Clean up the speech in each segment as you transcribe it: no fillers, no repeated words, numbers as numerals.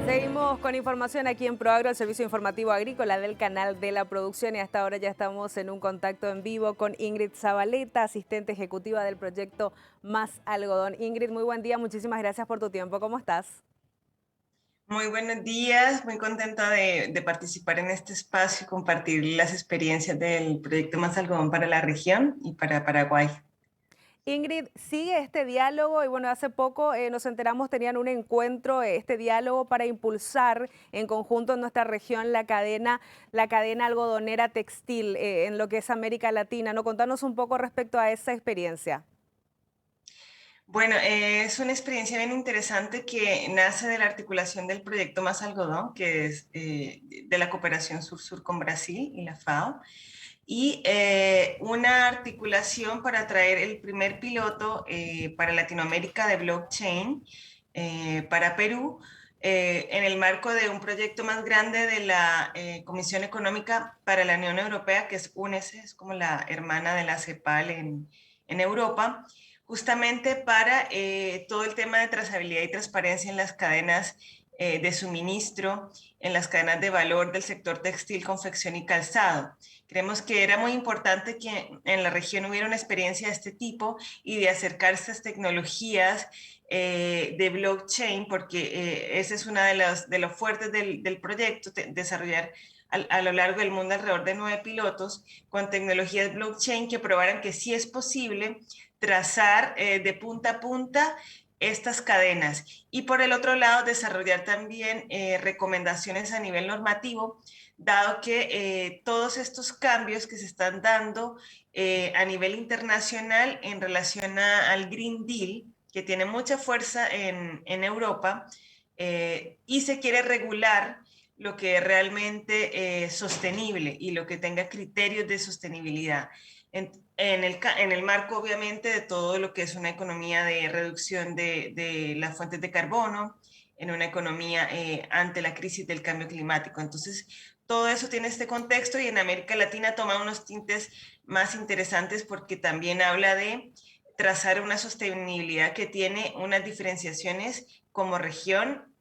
Seguimos con información aquí en ProAgro, el servicio informativo agrícola del canal de la producción, y hasta ahora ya estamos en un contacto en vivo con Ingrid Zabaleta, asistente ejecutiva del proyecto Más Algodón. Ingrid, muy buen día, muchísimas gracias por tu tiempo. ¿Cómo estás? Muy buenos días, muy contenta de participar en este espacio y compartir las experiencias del proyecto Más Algodón para la región y para Paraguay. Ingrid, sigue este diálogo y bueno, hace poco nos enteramos, tenían un encuentro, este diálogo para impulsar en conjunto en nuestra región la cadena algodonera textil en lo que es América Latina, ¿no? Contanos un poco respecto a esa experiencia. Bueno, es una experiencia bien interesante que nace de la articulación del proyecto Más Algodón, que es de la cooperación Sur-Sur con Brasil y la FAO, y una articulación para traer el primer piloto para Latinoamérica de blockchain para Perú, en el marco de un proyecto más grande de la Comisión Económica para la Unión Europea, que es UNESE, es como la hermana de la CEPAL en Europa, justamente para todo el tema de trazabilidad y transparencia en las cadenas de suministro, en las cadenas de valor del sector textil, confección y calzado. Creemos que era muy importante que en la región hubiera una experiencia de este tipo y de acercar estas tecnologías de blockchain, porque ese es uno de los fuertes del proyecto, desarrollar a lo largo del mundo alrededor de 9 pilotos con tecnologías blockchain que probaran que sí es posible trazar de punta a punta estas cadenas. Y por el otro lado, desarrollar también recomendaciones a nivel normativo, dado que todos estos cambios que se están dando a nivel internacional en relación al Green Deal, que tiene mucha fuerza en Europa, y se quiere regular lo que es realmente sostenible y lo que tenga criterios de sostenibilidad. En el marco, obviamente, de todo lo que es una economía de reducción de las fuentes de carbono, en una economía ante la crisis del cambio climático. Entonces, todo eso tiene este contexto y en América Latina toma unos tintes más interesantes porque también habla de trazar una sostenibilidad que tiene unas diferenciaciones como región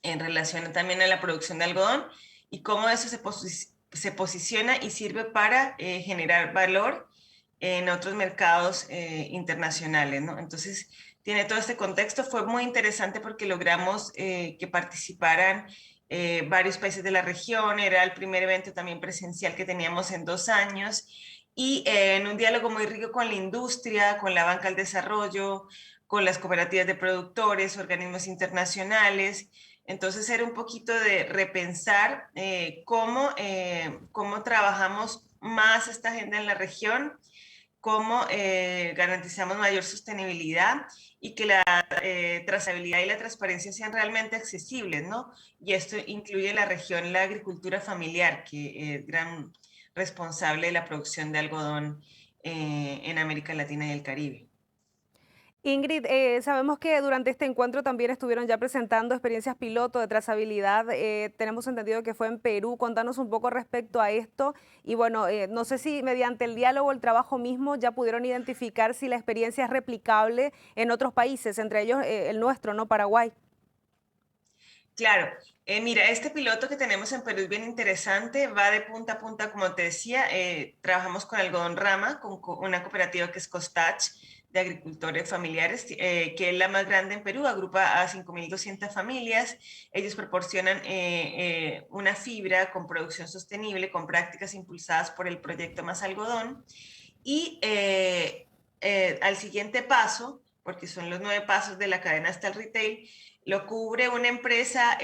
en relación también a la producción de algodón y cómo eso se posiciona y sirve para generar valor en otros mercados internacionales, ¿no? Entonces, tiene todo este contexto. Fue muy interesante porque logramos que participaran varios países de la región. Era el primer evento también presencial que teníamos en 2 años y en un diálogo muy rico con la industria, con la banca al desarrollo, con las cooperativas de productores, organismos internacionales. Entonces era un poquito de repensar cómo trabajamos más esta agenda en la región, cómo garantizamos mayor sostenibilidad y que la trazabilidad y la transparencia sean realmente accesibles, ¿no? Y esto incluye la región, la agricultura familiar, que es gran responsable de la producción de algodón en América Latina y el Caribe. Ingrid, sabemos que durante este encuentro también estuvieron ya presentando experiencias piloto de trazabilidad. Tenemos entendido que fue en Perú. Contanos un poco respecto a esto. Y bueno, no sé si mediante el diálogo, el trabajo mismo, ya pudieron identificar si la experiencia es replicable en otros países, entre ellos el nuestro, ¿no? Paraguay. Claro, mira, este piloto que tenemos en Perú es bien interesante, va de punta a punta, como te decía, trabajamos con Algodón Rama, con una cooperativa que es Costach, de agricultores familiares, que es la más grande en Perú, agrupa a 5.200 familias, ellos proporcionan una fibra con producción sostenible, con prácticas impulsadas por el proyecto Más Algodón, y al siguiente paso, porque son los 9 pasos de la cadena hasta el retail, lo cubre una empresa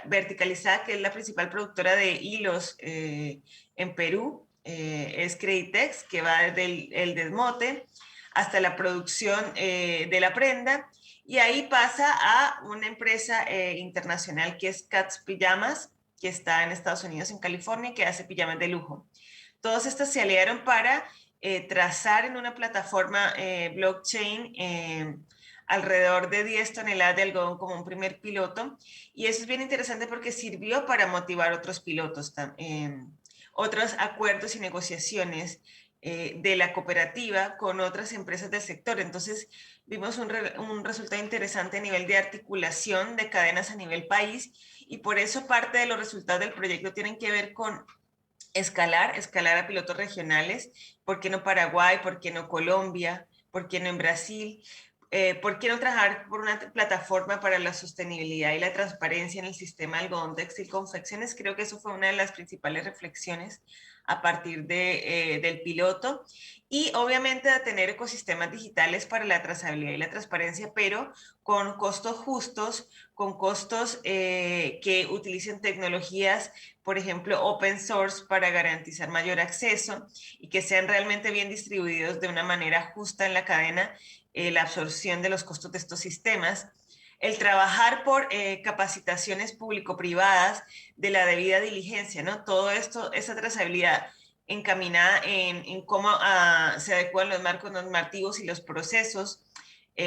verticalizada que es la principal productora de hilos en Perú, es Creditex, que va desde el desmote hasta la producción de la prenda, y ahí pasa a una empresa internacional que es Cats Pijamas, que está en Estados Unidos, en California, que hace pijamas de lujo. Todas estas se aliaron para trazar en una plataforma blockchain alrededor de 10 toneladas de algodón como un primer piloto. Y eso es bien interesante porque sirvió para motivar otros pilotos, otros acuerdos y negociaciones de la cooperativa con otras empresas del sector. Entonces, vimos un resultado interesante a nivel de articulación de cadenas a nivel país y por eso parte de los resultados del proyecto tienen que ver con escalar a pilotos regionales. ¿Por qué no Paraguay? ¿Por qué no Colombia? ¿Por qué no en Brasil? ¿Por qué no trabajar por una plataforma para la sostenibilidad y la transparencia en el sistema de algodón, textil, confecciones? Creo que eso fue una de las principales reflexiones a partir del piloto. Y obviamente a tener ecosistemas digitales para la trazabilidad y la transparencia, pero con costos justos, con costos que utilicen tecnologías, por ejemplo, open source para garantizar mayor acceso y que sean realmente bien distribuidos de una manera justa en la cadena, la absorción de los costos de estos sistemas, el trabajar por capacitaciones público-privadas de la debida diligencia, ¿no? Todo esto, esa trazabilidad encaminada en cómo se adecuan los marcos normativos y los procesos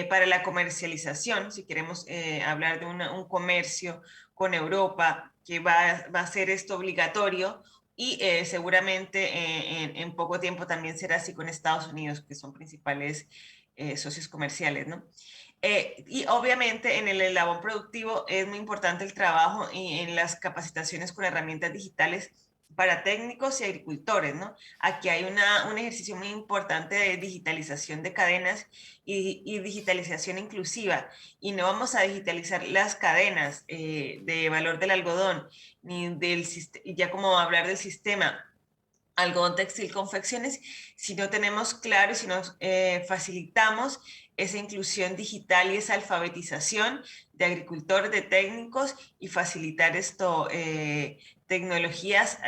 para la comercialización, si queremos hablar de un comercio con Europa, que va a ser esto obligatorio y seguramente en poco tiempo también será así con Estados Unidos, que son principales socios comerciales, ¿no? Y obviamente en el eslabón productivo es muy importante el trabajo y en las capacitaciones con herramientas digitales para técnicos y agricultores, ¿no? Aquí hay un ejercicio muy importante de digitalización de cadenas y digitalización inclusiva. Y no vamos a digitalizar las cadenas de valor del algodón, ni del ya como hablar del sistema algodón textil confecciones, si no tenemos claro y si nos facilitamos esa inclusión digital y esa alfabetización de agricultores, de técnicos y facilitar esto, tecnologías,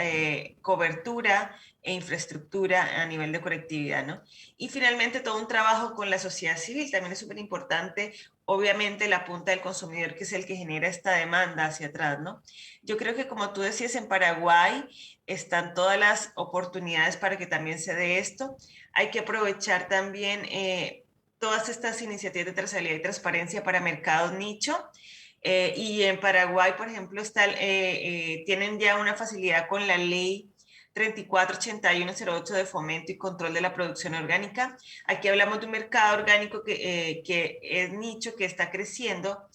cobertura e infraestructura a nivel de conectividad, ¿no? Y finalmente todo un trabajo con la sociedad civil, también es súper importante, obviamente la punta del consumidor que es el que genera esta demanda hacia atrás, ¿no? Yo creo que como tú decías en Paraguay, están todas las oportunidades para que también se dé esto. Hay que aprovechar también todas estas iniciativas de trazabilidad y transparencia para mercados nicho. Y en Paraguay, por ejemplo, tienen ya una facilidad con la ley 348108 de fomento y control de la producción orgánica. Aquí hablamos de un mercado orgánico que es nicho, que está creciendo.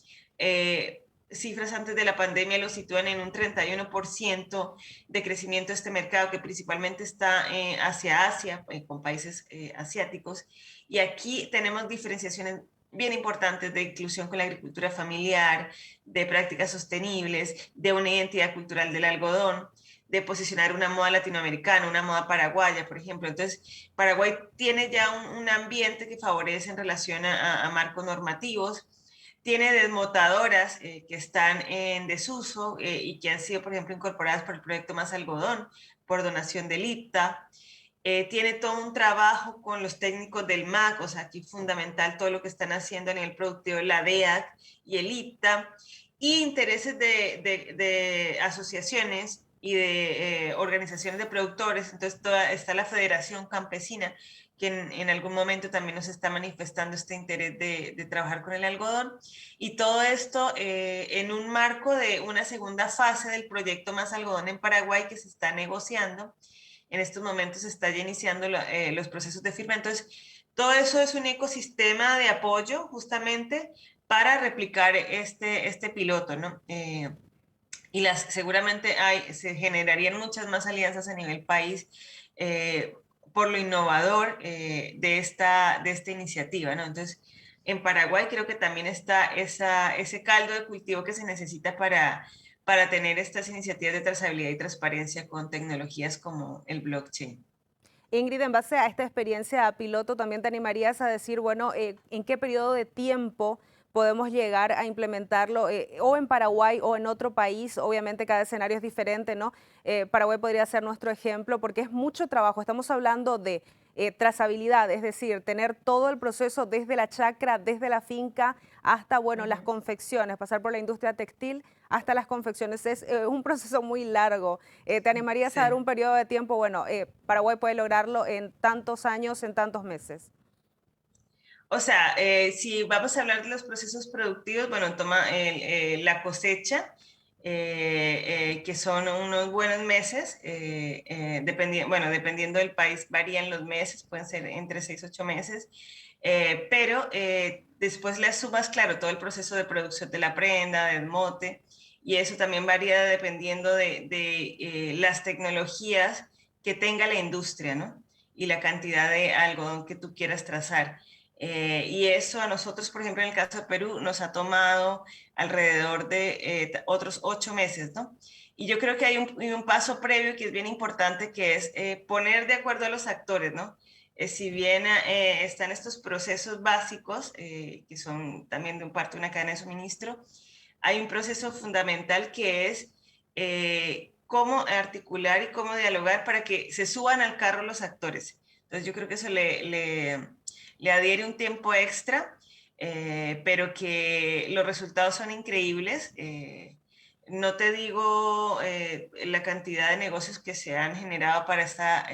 Cifras antes de la pandemia lo sitúan en un 31% de crecimiento de este mercado, que principalmente está hacia Asia, con países asiáticos. Y aquí tenemos diferenciaciones bien importantes de inclusión con la agricultura familiar, de prácticas sostenibles, de una identidad cultural del algodón, de posicionar una moda latinoamericana, una moda paraguaya, por ejemplo. Entonces, Paraguay tiene ya un ambiente que favorece en relación a marcos normativos, tiene desmotadoras que están en desuso y que han sido, por ejemplo, incorporadas por el proyecto Más Algodón, por donación del IPTA. Tiene todo un trabajo con los técnicos del MAC, o sea, aquí fundamental todo lo que están haciendo a nivel productivo, la DEAC y el IPTA, y intereses de asociaciones y de organizaciones de productores. Entonces está la Federación Campesina, que en algún momento también nos está manifestando este interés de trabajar con el algodón. Y todo esto en un marco de una segunda fase del proyecto Más Algodón en Paraguay que se está negociando. En estos momentos se está ya iniciando los procesos de firma. Entonces, todo eso es un ecosistema de apoyo justamente para replicar este piloto, ¿no? Y seguramente se generarían muchas más alianzas a nivel país eh, por lo innovador de esta iniciativa, ¿no? Entonces, en Paraguay creo que también está ese caldo de cultivo que se necesita para tener estas iniciativas de trazabilidad y transparencia con tecnologías como el blockchain. Ingrid, en base a esta experiencia piloto, ¿también te animarías a decir, bueno, en qué periodo de tiempo podemos llegar a implementarlo o en Paraguay o en otro país? Obviamente cada escenario es diferente, ¿no? Paraguay podría ser nuestro ejemplo porque es mucho trabajo. Estamos hablando de trazabilidad, es decir, tener todo el proceso desde la chacra, desde la finca hasta, bueno, las confecciones, pasar por la industria textil hasta las confecciones. Es un proceso muy largo. ¿Te animarías a dar Sí. un periodo de tiempo? Bueno, Paraguay puede lograrlo en tantos años, en tantos meses. O sea, si vamos a hablar de los procesos productivos, bueno, toma la cosecha. que son unos buenos meses, bueno, dependiendo del país varían los meses, pueden ser entre 6 y 8 meses, pero después le sumas, claro, todo el proceso de producción de la prenda, del mote, y eso también varía dependiendo de las tecnologías que tenga la industria, ¿no? Y la cantidad de algodón que tú quieras trazar. Y eso a nosotros, por ejemplo, en el caso de Perú, nos ha tomado alrededor de otros 8 meses, ¿no? Y yo creo que hay un paso previo que es bien importante, que es poner de acuerdo a los actores, ¿no? Si bien están estos procesos básicos, que son también de un parte una cadena de suministro, hay un proceso fundamental que es cómo articular y cómo dialogar para que se suban al carro los actores. Entonces yo creo que eso le adhiere un tiempo extra, pero que los resultados son increíbles. No te digo la cantidad de negocios que se han generado para esta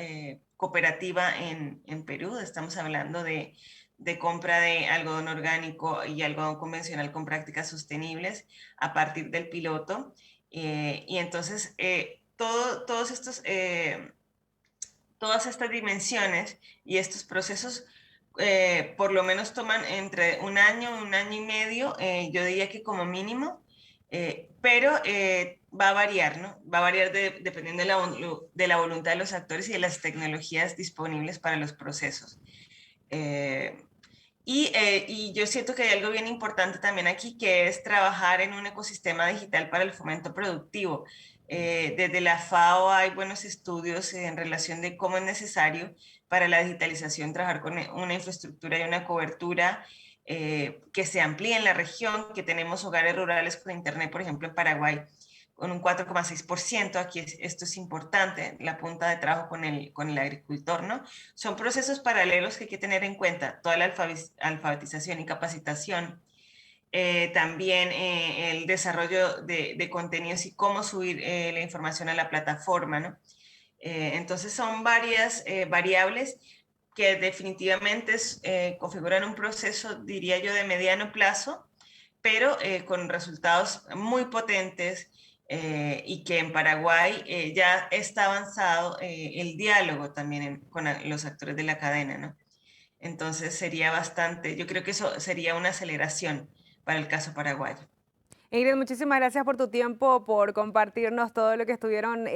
cooperativa en Perú. Estamos hablando de compra de algodón orgánico y algodón convencional con prácticas sostenibles a partir del piloto. Y entonces, todas estas dimensiones y estos procesos por lo menos toman entre un año y medio, yo diría que como mínimo, pero va a variar, ¿no? Va a variar dependiendo de la voluntad de los actores y de las tecnologías disponibles para los procesos. Eh, y yo siento que hay algo bien importante también aquí, que es trabajar en un ecosistema digital para el fomento productivo. Desde la FAO hay buenos estudios en relación de cómo es necesario para la digitalización trabajar con una infraestructura y una cobertura que se amplíe en la región, que tenemos hogares rurales con internet, por ejemplo, en Paraguay, con un 4,6%. Aquí esto es importante, la punta de trabajo con el agricultor, ¿no? Son procesos paralelos que hay que tener en cuenta, toda la alfabetización y capacitación, también el desarrollo de contenidos y cómo subir la información a la plataforma, ¿no? Entonces son varias variables que definitivamente configuran un proceso, diría yo, de mediano plazo, pero con resultados muy potentes, y que en Paraguay ya está avanzado el diálogo también con los actores de la cadena, ¿no? Entonces sería bastante, yo creo que eso sería una aceleración para el caso paraguayo. Ingrid, muchísimas gracias por tu tiempo, por compartirnos todo lo que estuvieron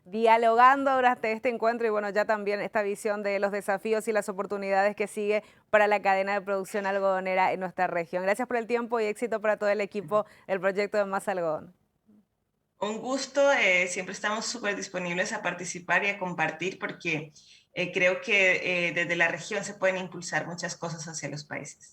dialogando durante este encuentro y bueno, ya también esta visión de los desafíos y las oportunidades que sigue para la cadena de producción algodonera en nuestra región. Gracias por el tiempo y éxito para todo el equipo del proyecto de Más Algodón. Un gusto, siempre estamos súper disponibles a participar y a compartir porque creo que desde la región se pueden impulsar muchas cosas hacia los países.